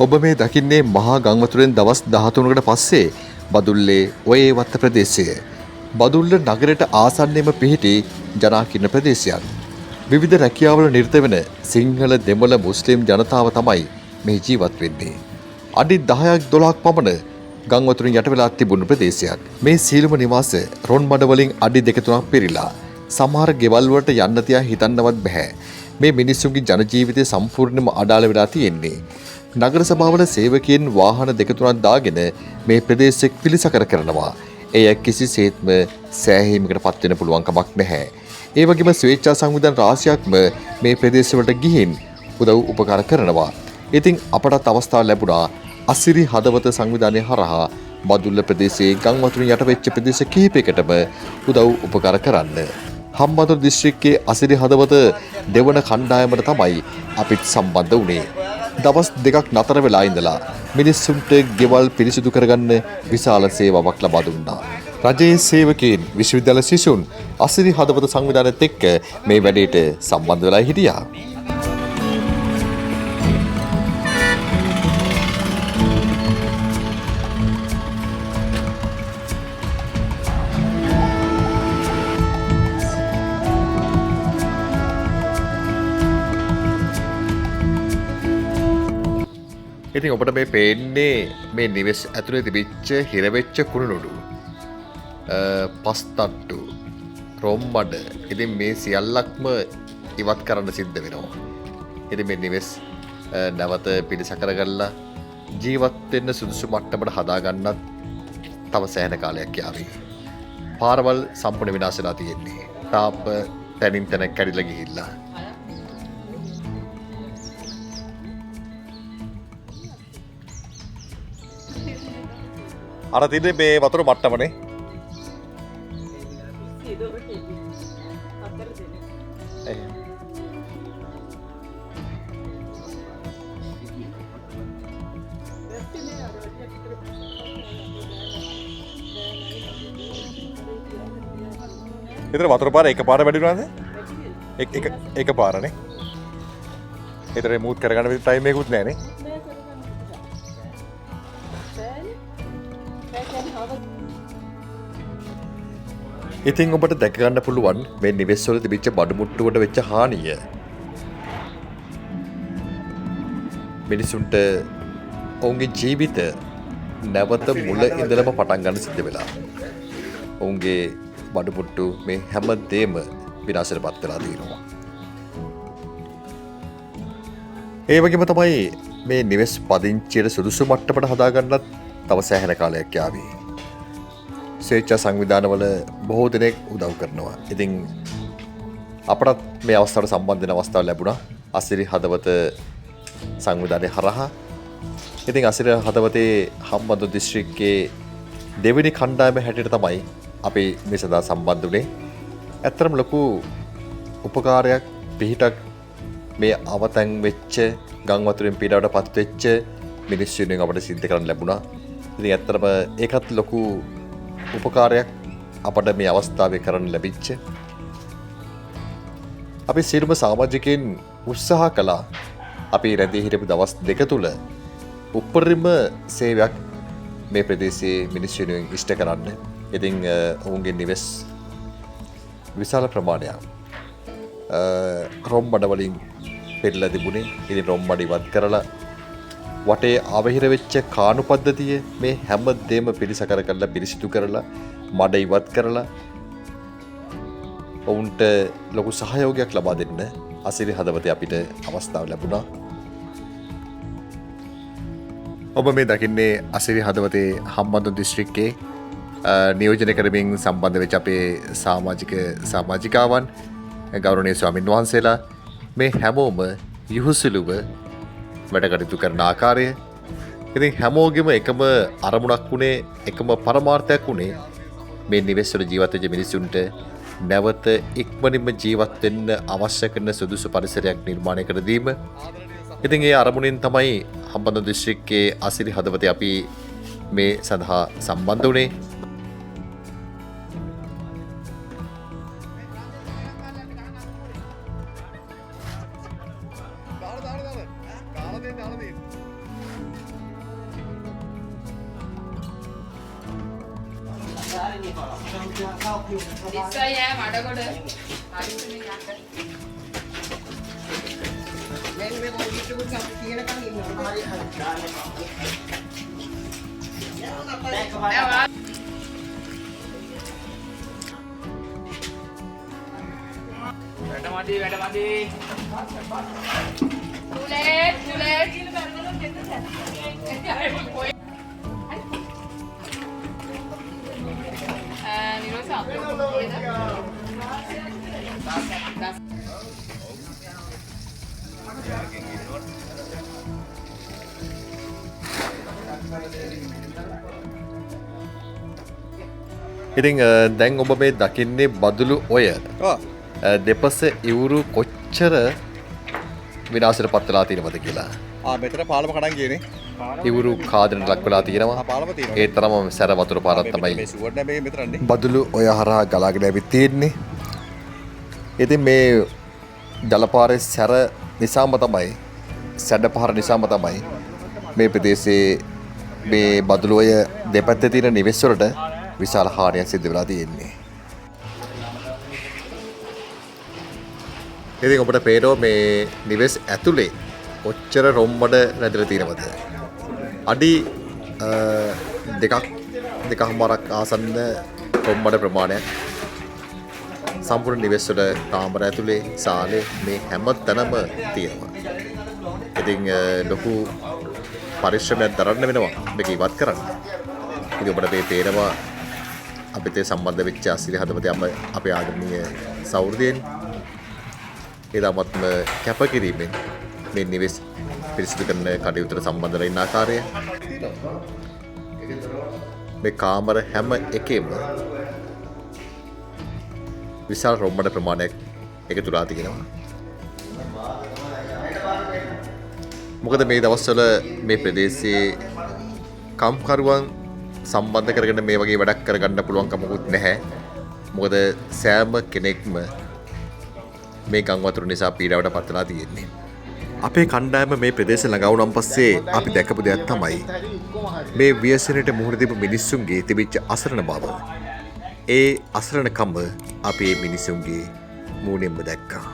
ඔබ මේ දකින්නේ මහා ගංවතුරෙන් දවස් 13කට පස්සේ බදුල්ලේ ඔයේවත්ත ප්‍රදේශය. බදුල්ල නගරයට ආසන්නයේම පිහිටි ජනාකීර්ණ ප්‍රදේශයක්. විවිධ රැකියාවල නිරත වෙන සිංහල දෙමළ මුස්ලිම් ජනතාව තමයි මේ ජීවත් වෙන්නේ. අඩි 10ක් 12ක් පමණ ගංවතුරින් යට වෙලා තිබුණු ප්‍රදේශයක්. මේ සීලම නිවාස රොන් මඩ වලින් අඩි 2-3ක් පිරීලා. සමහර ගෙවල් වලට යන්න තියා හිතන්නවත් බෑ. මේ මිනිස්සුන්ගේ ජන ජීවිතය සම්පූර්ණයෙන්ම අඩාල වෙලා තියෙන්නේ. නගර සභාවල සේවකයන් වාහන 2-3ක් දාගෙන මේ ප්‍රදේශෙ පිළිසකර කරනවා. එය කිසිසේත්ම සෑහීමකට පත් වෙන්න පුළුවන් කමක් නැහැ. ඒ වගේම ස්වේච්ඡා සංවිධාන රාශියක්ම මේ ප්‍රදේශවලට ගිහින් උදව් උපකාර කරනවා. ඉතින් අපටත් අවස්ථාව ලැබුණා අසිරි හදවත සංවිධානය හරහා බදුල්ල ප්‍රදේශයේ ගංවතුරින් යට වෙච්ච ප්‍රදේශ කිහිපයකටම උදව් උපකාර කරන්න. හම්බන්තොට දිස්ත්‍රික්කයේ අසිරි හදවත දෙවන කණ්ඩායමට තමයි අපිත් සම්බන්ධ වුණේ. දවස් 2ක් නතර වෙලා ඉඳලා මිනිස්සුන්ට ගෙවල් පිරිසිදු කරගන්න විශාල සේවාවක් ලබා දුන්නා. රජයේ සේවකයන්, විශ්වවිද්‍යාල සිසුන් අසිරි හදවත සංවිධානයත් එක්ක මේ වැඩේට සම්බන්ධ වෙලා හිටියා. ඉතින් ඔබට මේ පේන්නේ මේ නිවෙස් ඇතුලේ තිබිච්ච හිරවෙච්ච කුණුනොඩු, පස්තට්ටු, රොම්මඩ. ඉතින් මේ සියල්ලක්ම ඉවත් කරන්න සිද්ධ වෙනවා. ඉතින් මේ නිවෙස් නැවත පිළිසකර කරලා ජීවත් වෙන්න සුදුසු මට්ටමට හදාගන්නත් තව සෑහෙන කාලයක් යාවි. පාරවල් සම්පූර්ණ විනාශ වෙලා තියෙන්නේ. තාප්ප තැනින් තැන කැඩිලා ගිහිල්ලා. අර තියන්නේ මේ වතුර මට්ටමනේ. ඉතින් වතුර පාර එකපාර වැඩි වුණාද? එක පාරනේ. ඒතර මූට් කරගන්න විදිහ ටයිම් එකකුත් නැහැ නේ. ඉතින් ඔබට දැක ගන්න පුළුවන් මේ නිවෙස් වල තිබිච්ච බඩු මුට්ටුවට වෙච්ච හානිය. මිනිසුන්ට ඔවුන්ගේ ජීවිත නැවත මුල ඉඳලම පටන් ගන්න සිද්ධ වෙලා. ඔවුන්ගේ බඩු මුට්ටු මේ හැම දෙම විනාශයටපත් වෙලා තියෙනවා. ඒ වගේම තමයි මේ නිවෙස් පදිංචියට සුදුසු මට්ටමට හදාගන්නත් තව සෑහෙන කාලයක් යාවි. ස්වේච්ඡා සංවිධානවල බොහෝ දෙනෙක් උදව් කරනවා. ඉතින් අපටත් මේ අවස්ථාවට සම්බන්ධ වෙන අවස්ථාව ලැබුණා අසිරි හදවත සංවිධානය හරහා. ඉතින් අසිරි හදවතේ හම්බන්තොට දිස්ත්‍රික්කයේ දෙවෙනි කණ්ඩායම හැටියට තමයි අපි මේ සදා සම්බන්ධ වුණේ. ඇත්තටම ලොකු උපකාරයක් පිහිටක් මේ අවතැන් වෙච්ච ගංවතුරෙන් පීඩාවට පත් වෙච්ච මිනිස්සුන්ගෙන් අපට සිද්ධ කරන්න ලැබුණා. ඉතින් ඇත්තටම ඒකත් ලොකු උපකාරයක් අපට මේ අවස්ථාවේ කරන්න ලැබිච්ච. අපි සියලුම සමාජිකයන් උත්සාහ කළා අපි රැඳී හිටපු දවස් 2 තුල උපරිම සේවයක් මේ ප්‍රදේශයේ මිනිස්සුන්ගෙන් ඉෂ්ට කරන්න. ඉතින් ඔවුන්ගේ නිවෙස් විශාල ප්‍රමාණයක් රොම්බඩ වලින් පෙරලා තිබුණේ. ඉතින් රොම්බඩ ඉවත් කරලා වටේ අවහිර වෙච්ච කාණු පද්ධතිය මේ හැම දෙම පිළිසකර කරලා පිරිසිදු කරලා මඩ ඉවත් කරලා ඔවුන්ට ලොකු සහයෝගයක් ලබා දෙන්න අසිරි හදවතේ අපිට අවස්ථාව ලැබුණා. ඔබ මේ දකින්නේ අසිරි හදවතේ හම්බන්තොට දිස්ත්‍රික්කයේ නියෝජනය කරමින් සම්බන්ධ වෙච්ච අපේ සමාජිකාවන්, ගෞරවනීය ස්වාමින් වහන්සේලා මේ හැමෝම යහුසුලුව වැඩ කටයුතු කරන ආකාරය. ඉතින් හැමෝගෙම එකම අරමුණක් වුණේ, එකම පරමාර්ථයක් වුණේ මේ නිවෙස් වල ජීවත් වෙච්ච මිනිසුන්ට නැවත ඉක්මනින්ම ජීවත් වෙන්න අවශ්‍ය කරන සුදුසු පරිසරයක් නිර්මාණය කර දීම. ඉතින් ඒ අරමුණෙන් තමයි හම්බන්තොට දිස්ත්‍රික්කයේ අසිරි හදවතේ අපි මේ සඳහා සම්බන්ධ වුණේ. ඉතින් දැන් ඔබ මේ දකින්නේ බදුලු ඔය දෙපස ඉවුරු කොච්චර විනාශයට පත් වෙලා තියෙනවද කියලා. මෙතන පාලම කඩන් ගියනේ. ඉවුරු කාදනට ලක් වෙලා තියෙනවා. පාලම තියෙනවා. ඒ තරම සැර වතුර පාරක් තමයි මේ සුවර් නැබේ මෙතනනේ. බදුලු ඔය හරහා ගලාගෙන ඇවිත් තියෙන්නේ. ඉතින් මේ ජලපාරේ සැර නිසාම තමයි සැඩ පහර නිසාම තමයි මේ ප්‍රදේශයේ මේ බදුලු ඔය දෙපැත්තේ තියෙන නිවෙස් වලට විශාල හානියක් සිද්ධ වෙලා තියෙන්නේ. ඉතින් ඔබට පේනවා මේ නිවෙස් ඇතුලේ ඔච්චර රොම්බඩ රැඳිලා තියෙනවද? අඩි දෙකමාරක් ආසන්න රොම්බඩ ප්‍රමාණයක් සම්පූර්ණ නිවෙස් වල කාමර ඇතුලේ සාලේ මේ හැම තැනම තියෙනවා. ඉතින් ලොකු පරිශ්‍රමයක් දරන්න වෙනවා මේක ඉවත් කරන්න. ඉතින් ඔබට මේ පේනවා අපිට සම්බන්ධ වෙච්ච අසිරි හදවතේ අපේ ආදරණීය සෞර්දයෙන් එදාමත්ම කැපකිරීමෙන් මේ නිවෙස් පිරිසිදු කරන කටයුතුට සම්බන්ධ වෙන ආකාරය මේ කාමර හැම එකෙම විශාල රොම්බඩ ප්‍රමාණයක් එකතු වෙලා තියෙනවා. මොකද මේ දවස්වල මේ ප්‍රදේශයේ කම්කරුවන් සම්බන්ධ කරගෙන මේ වගේ වැඩක් කරගන්න පුළුවන් කමකුත් නැහැ. මොකද සෑම කෙනෙක්ම මේ ගම් වතුර නිසා පීඩාවට පත් වෙලා තියෙන්නේ. අපේ කණ්ඩායම මේ ප්‍රදේශ ළඟා වුණාන් පස්සේ අපි දැකපු දෙයක් තමයි මේ ව්‍යසනයට මුහුණ දීපු මිනිස්සුන්ගේ තිබිච්ච අසරණ බව. ඒ අසරණකම අපි මේ මිනිස්සුන්ගේ මූණෙන්ම දැක්කා.